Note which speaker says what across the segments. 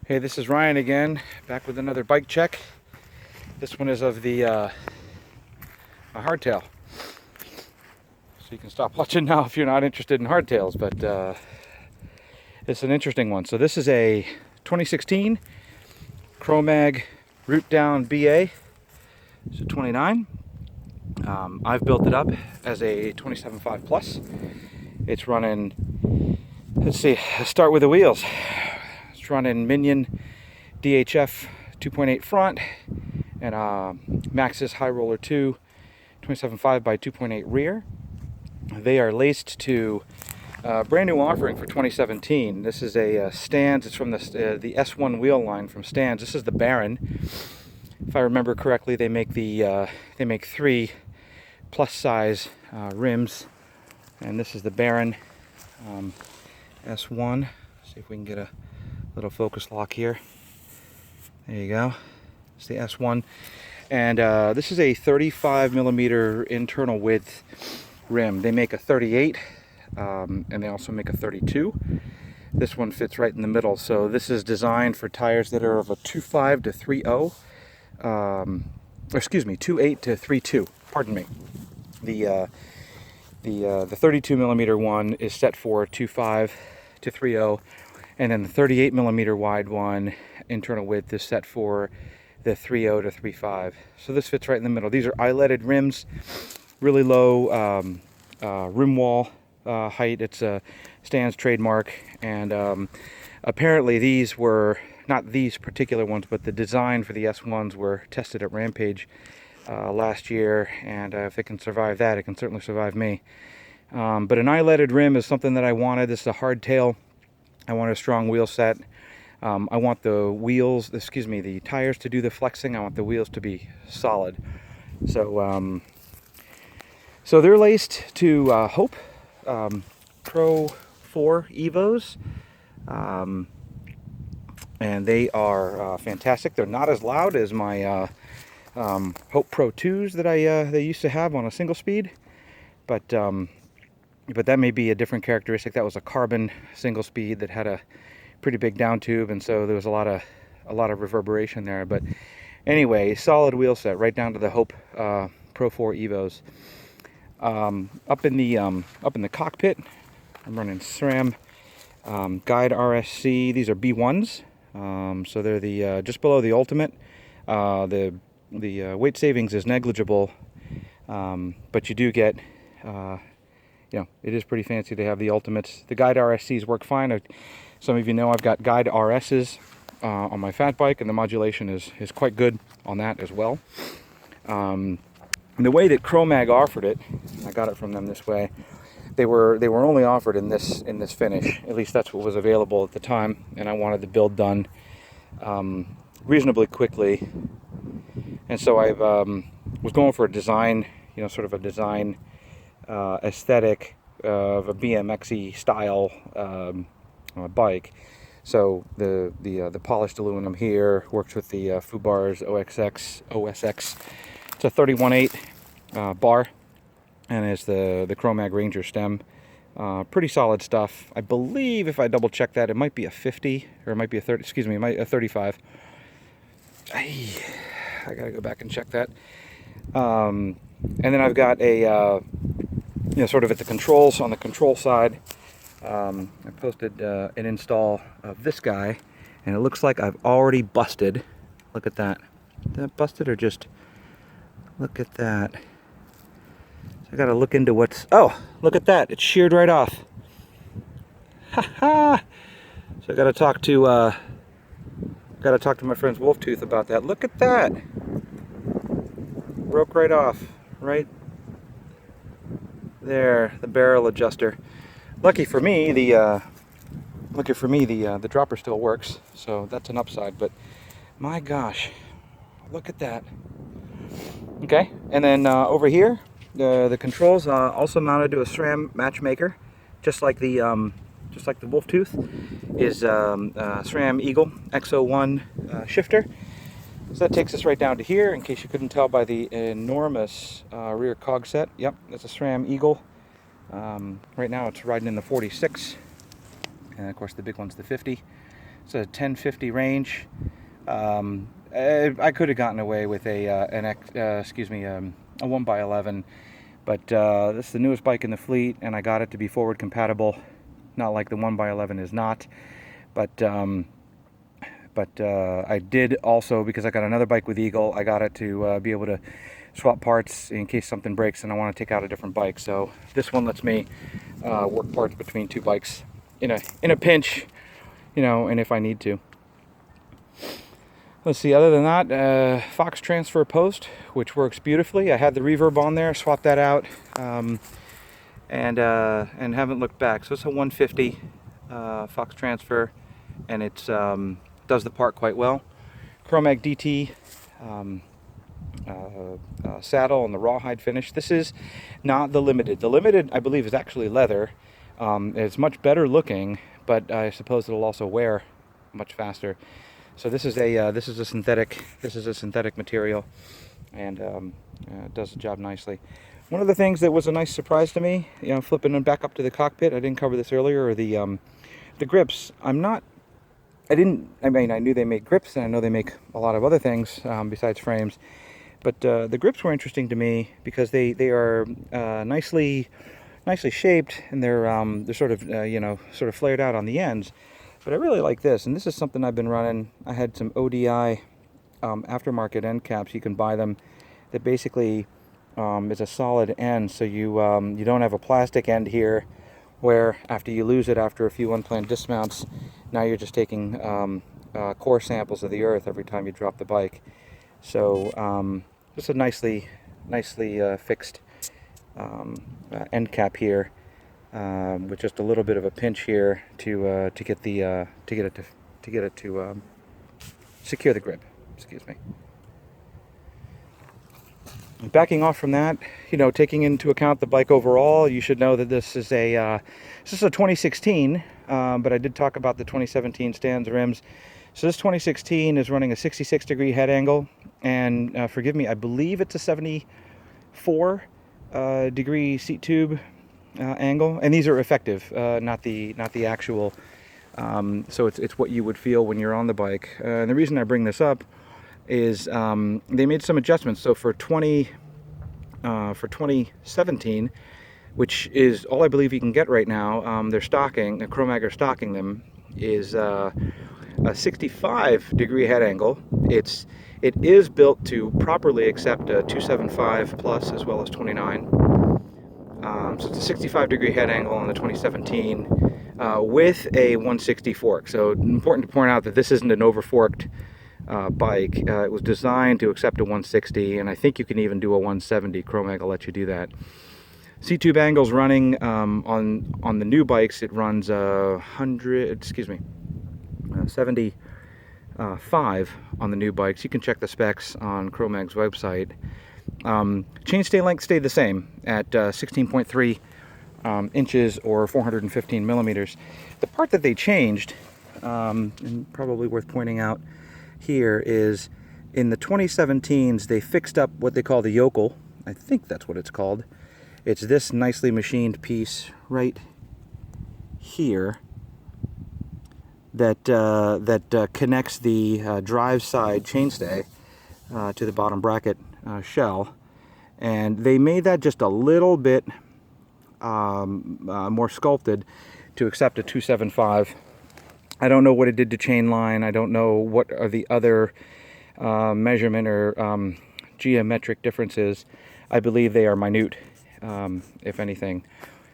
Speaker 1: Hey, this is Ryan again, back with another bike check. This one is of the a hardtail. So you can stop watching now if you're not interested in hardtails, but it's an interesting one. So this is a 2016 Chromag Rootdown BA. It's a 29. I've built it up as a 27.5 plus. It's running, let's see, let's start with the wheels. It's running Minion DHF 2.8 front and Maxxis High Roller 2 27.5 by 2.8 rear. They are laced to brand new offering for 2017. This is a Stans. It's from the S1 wheel line from Stans. This is the Baron. If I remember correctly, they make three plus size rims, and this is the Baron S1. See if we can get a little focus lock here. There you go. It's the S1, and this is a 35 millimeter internal width rim. They make a 38, and they also make a 32. This one fits right in the middle. So this is designed for tires that are of a 2.5 to 3.0. Excuse me, 2.8 to 3.2. Pardon me. The 32 millimeter one is set for 2.5 to 3.0. And then the 38 millimeter wide one, internal width, is set for the 3.0 to 3.5. So this fits right in the middle. These are eyeletted rims, really low rim wall height. It's a Stans trademark, and apparently these were, not these particular ones, but the design for the S1s were tested at Rampage last year, and if it can survive that, it can certainly survive me. But an eyeletted rim is something that I wanted. This is a hardtail. I want a strong wheel set. I want the wheels, the tires to do the flexing. I want the wheels to be solid. So, so they're laced to Hope Pro 4 Evos, and they are fantastic. They're not as loud as my Hope Pro 2s that they used to have on a single speed, but that may be a different characteristic. That was a carbon single speed that had a pretty big down tube, and so there was a lot of reverberation there. But anyway, solid wheel set right down to the Hope Pro 4 Evos. Up in the cockpit, I'm running SRAM Guide RSC. These are B1s, so they're the just below the Ultimate. The weight savings is negligible, but you do get. It is pretty fancy to have the Ultimates. The Guide RSCs work fine. Some of you know I've got Guide RSs on my fat bike, and the modulation is quite good on that as well. And the way that Chromag offered it, I got it from them this way. They were only offered in this finish. At least that's what was available at the time, and I wanted the build done reasonably quickly. And so I was going for a design, sort of a design aesthetic of a BMX-y style bike. So the polished aluminum here works with the Fubar's OSX. It's a 31.8 bar, and it's the Chromag Ranger stem. Pretty solid stuff. I believe, if I double check that, it might be a 50, or it might be a 30. Excuse me, a 35. I gotta go back and check that. And then I've got a sort of at the controls, on the control side, I posted an install of this guy, and it looks like I've already busted. Look at that. Is that busted, or just look at that? So I got to look into what's. Oh, look at that! It's sheared right off. Ha ha! So I got to talk to my friend's Wolf Tooth about that. Look at that! Broke right off, right there, the barrel adjuster. Lucky for me, the dropper still works, so that's an upside. But my gosh, look at that. Okay, and then over here, the controls also mounted to a SRAM matchmaker, just like the Wolf Tooth, is SRAM Eagle X01 shifter. So that takes us right down to here, in case you couldn't tell by the enormous rear cog set. Yep, that's a SRAM Eagle. Right now it's riding in the 46, and of course the big one's the 50. It's a 1050 range. I could have gotten away with a a 1x11, but this is the newest bike in the fleet, and I got it to be forward compatible. Not like the 1x11 is not, but I did also, because I got another bike with Eagle, I got it to be able to swap parts in case something breaks and I want to take out a different bike. So this one lets me work parts between two bikes in a pinch, you know, and if I need to. Let's see, other than that, Fox transfer post, which works beautifully. I had the reverb on there, swapped that out, and haven't looked back. So it's a 150 Fox transfer, and it's does the part quite well. Chromag DT saddle and the rawhide finish. This is not the limited. The limited, I believe, is actually leather. It's much better looking, but I suppose it'll also wear much faster. So this is a synthetic material, and it does the job nicely. One of the things that was a nice surprise to me, you know, flipping them back up to the cockpit, I didn't cover this earlier, are the grips. I mean, I knew they make grips, and I know they make a lot of other things besides frames, but the grips were interesting to me because they are nicely shaped, and they're sort of sort of flared out on the ends. But I really like this, and this is something I've been running. I had some ODI aftermarket end caps. You can buy them. That basically is a solid end, so you don't have a plastic end here, where after you lose it after a few unplanned dismounts, now you're just taking core samples of the earth every time you drop the bike. So just a nicely fixed end cap here. With just a little bit of a pinch here to get it to secure the grip. Excuse me. Backing off from that, you know, taking into account the bike overall, you should know that this is a 2016, but I did talk about the 2017 stands rims. So this 2016 is running a 66-degree head angle, and forgive me, I believe it's a 74 degree seat tube angle, and these are effective, not the actual. So it's what you would feel when you're on the bike. And the reason I bring this up is they made some adjustments. So for 2017, which is all I believe you can get right now, Chromag are stocking them, is a 65 degree head angle. It is built to properly accept a 275 plus as well as 29. So it's a 65 degree head angle on the 2017 with a 160 fork. So important to point out that this isn't an overforked bike. It was designed to accept a 160, and I think you can even do a 170. Chromag will let you do that. C-tube angles running on the new bikes, it runs 75 on the new bikes. You can check the specs on Chromag's website. Chainstay length stayed the same at 16.3 inches or 415 millimeters. The part that they changed, and probably worth pointing out here, is in the 2017s they fixed up what they call the yokel. I think that's what it's called. It's this nicely machined piece right here that connects the drive side chainstay to the bottom bracket shell, and they made that just a little bit more sculpted to accept a 275. I don't know what it did to chain line. I don't know what are the other measurement or geometric differences. I believe they are minute, if anything,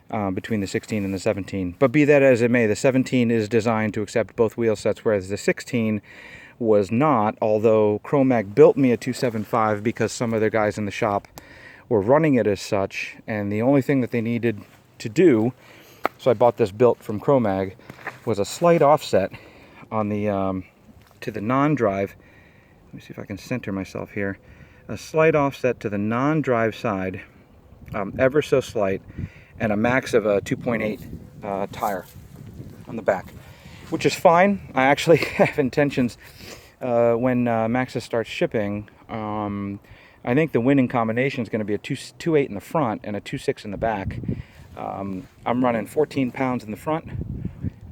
Speaker 1: between the 16 and the 17. But be that as it may, the 17 is designed to accept both wheel sets, whereas the 16 was not, although Chromag built me a 275 because some of their guys in the shop were running it as such, and the only thing that they needed to do, so I bought this built from Chromag, was a slight offset on the to the non-drive. Let me see if I can center myself here. A slight offset to the non-drive side, ever so slight, and a max of a 2.8 tire on the back, which is fine. I actually have intentions when Maxxis starts shipping. I think the winning combination is going to be a 2.8 in the front and a 2.6 in the back. I'm running 14 pounds in the front,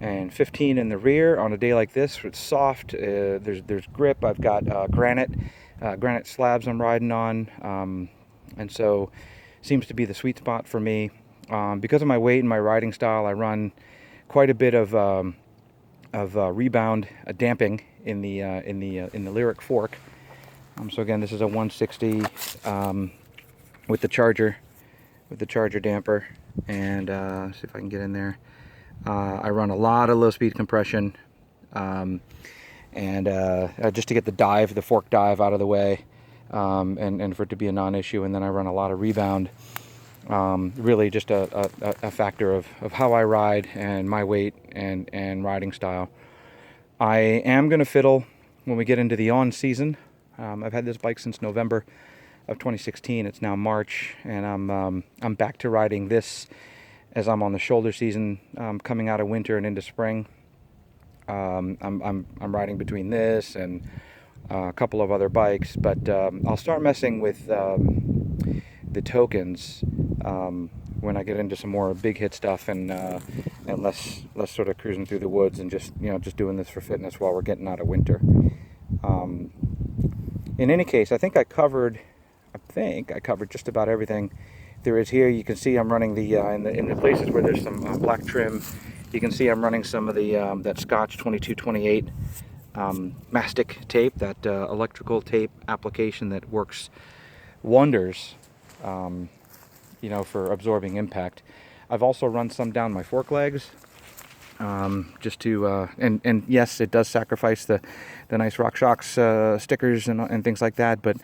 Speaker 1: and 15 in the rear on a day like this. It's soft, there's grip. I've got granite slabs I'm riding on, and so seems to be the sweet spot for me. Because of my weight and my riding style, I run quite a bit of rebound damping in the Lyrik fork. So again, this is a 160 with the charger damper, and see if I can get in there. I run a lot of low speed compression, and just to get the fork dive out of the way, and for it to be a non-issue. And then I run a lot of rebound. Really just a factor of how I ride and my weight and riding style. I am going to fiddle when we get into the on season. I've had this bike since November of 2016. It's now March, and I'm back to riding this as I'm on the shoulder season, coming out of winter and into spring. I'm riding between this and a couple of other bikes, but I'll start messing with the tokens when I get into some more big hit stuff, and less sort of cruising through the woods and just doing this for fitness while we're getting out of winter. In any case, I think I covered just about everything there is here. You can see I'm running the in the places where there's some black trim. You can see I'm running some of the that Scotch 2228 mastic tape, that electrical tape application that works wonders, for absorbing impact. I've also run some down my fork legs, just to and yes, it does sacrifice the nice Rock Shox stickers and things like that, but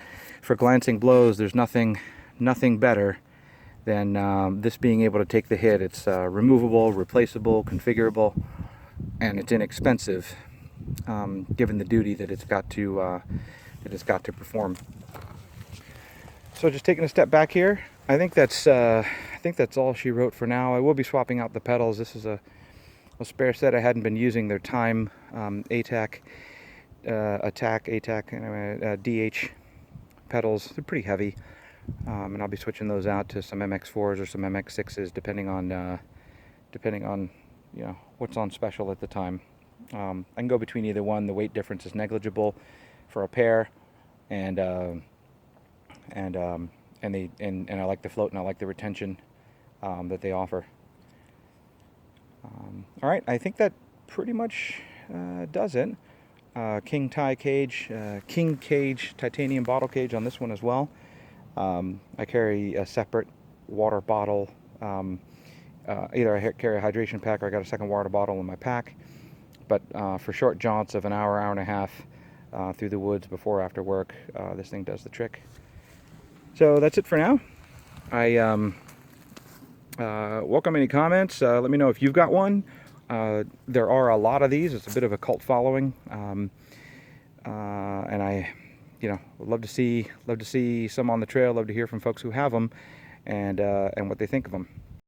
Speaker 1: for glancing blows, there's nothing better than this being able to take the hit. It's removable, replaceable, configurable, and it's inexpensive, given the duty that it's got to perform. So just taking a step back here, I think that's all she wrote for now. I will be swapping out the pedals. This is a spare set I hadn't been using. Their Time DH pedals. They're pretty heavy, and I'll be switching those out to some MX4s or some MX6s, depending on what's on special at the time. I can go between either one. The weight difference is negligible for a pair, and I like the float and I like the retention that they offer. All right, I think that pretty much does it. King cage titanium bottle cage on this one as well. I carry a separate water bottle. Either I carry a hydration pack or I got a second water bottle in my pack. But for short jaunts of an hour and a half through the woods before or after work, this thing does the trick. So that's it for now. I welcome any comments. Let me know if you've got one. There are a lot of these. It's a bit of a cult following, and I, would love to see some on the trail. Love to hear from folks who have them, and what they think of them.